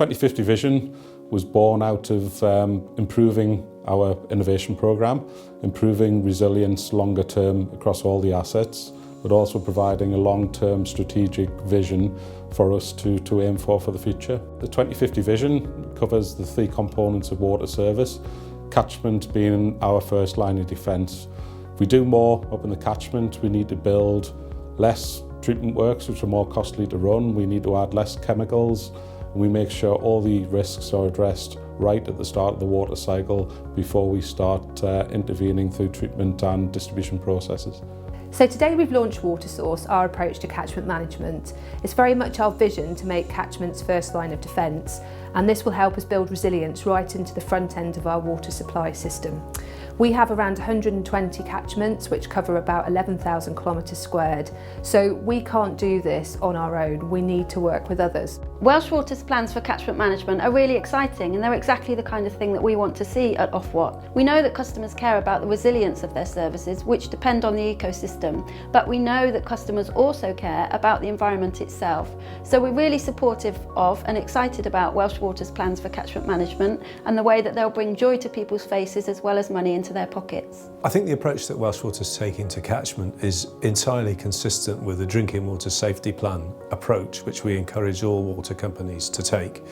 2050 vision was born out of improving our innovation programme, improving resilience longer term across all the assets, but also providing a long-term strategic vision for us to aim for the future. The 2050 vision covers the three components of water service, catchment being our first line of defence. If we do more up in the catchment, we need to build less treatment works which are more costly to run, we need to add less chemicals, and we make sure all the risks are addressed right at the start of the water cycle before we start intervening through treatment and distribution processes. So today we've launched WaterSource, our approach to catchment management. It's very much our vision to make catchments first line of defence, and this will help us build resilience right into the front end of our water supply system. We have around 120 catchments which cover about 11,000 kilometres squared, so we can't do this on our own, we need to work with others. Welsh Water's plans for catchment management are really exciting, and they're exactly the kind of thing that we want to see at Ofwat. We know that customers care about the resilience of their services, which depend on the ecosystem, but we know that customers also care about the environment itself. So we're really supportive of and excited about Welsh Water's plans for catchment management and the way that they'll bring joy to people's faces as well as money into their pockets. I think the approach that Welsh Water's taking to catchment is entirely consistent with the Drinking Water Safety Plan approach, which we encourage all water companies to take.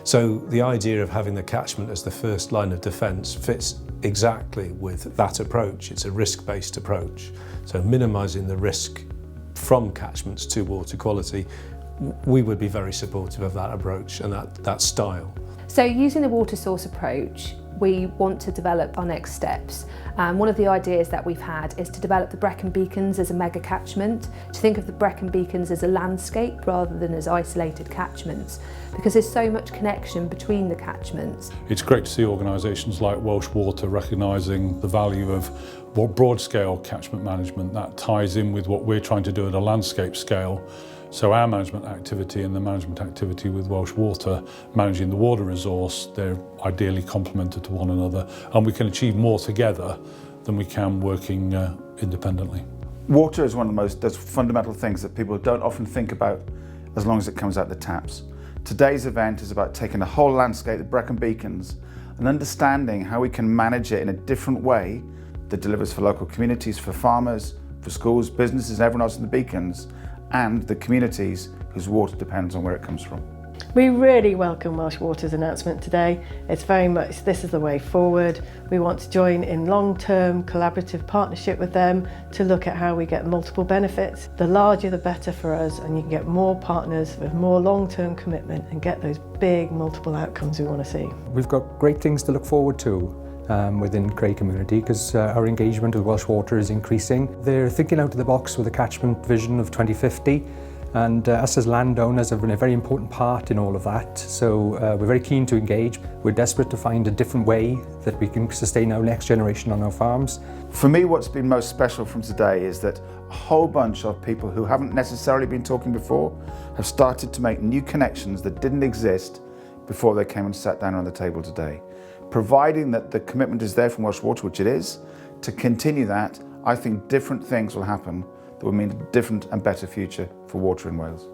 So the idea of having the catchment as the first line of defence fits exactly with that approach. It's a risk-based approach. So minimising the risk from catchments to water quality, we would be very supportive of that approach and that style. So using the WaterSource approach, we want to develop our next steps. One of the ideas that we've had is to develop the Brecon Beacons as a mega catchment, to think of the Brecon Beacons as a landscape rather than as isolated catchments, because there's so much connection between the catchments. It's great to see organisations like Welsh Water recognising the value of broad-scale catchment management that ties in with what we're trying to do at a landscape scale. So our management activity and the management activity with Welsh Water, managing the water resource, they're ideally complemented to one another, and we can achieve more together than we can working independently. Water is one of the most fundamental things that people don't often think about as long as it comes out the taps. Today's event is about taking the whole landscape, the Brecon Beacons, and understanding how we can manage it in a different way that delivers for local communities, for farmers, for schools, businesses, and everyone else in the beacons, and the communities whose water depends on where it comes from. We really welcome Welsh Water's announcement today. It's very much, this is the way forward. We want to join in long-term collaborative partnership with them to look at how we get multiple benefits. The larger the better for us, and you can get more partners with more long-term commitment and get those big multiple outcomes we want to see. We've got great things to look forward to within Grey community, because our engagement with Welsh Water is increasing. They're thinking out of the box with a catchment vision of 2050, and us as landowners have been a very important part in all of that. So we're very keen to engage. We're desperate to find a different way that we can sustain our next generation on our farms. For me, what's been most special from today is that a whole bunch of people who haven't necessarily been talking before have started to make new connections that didn't exist before they came and sat down on the table today. Providing that the commitment is there from Welsh Water, which it is, to continue that, I think different things will happen that will mean a different and better future for water in Wales.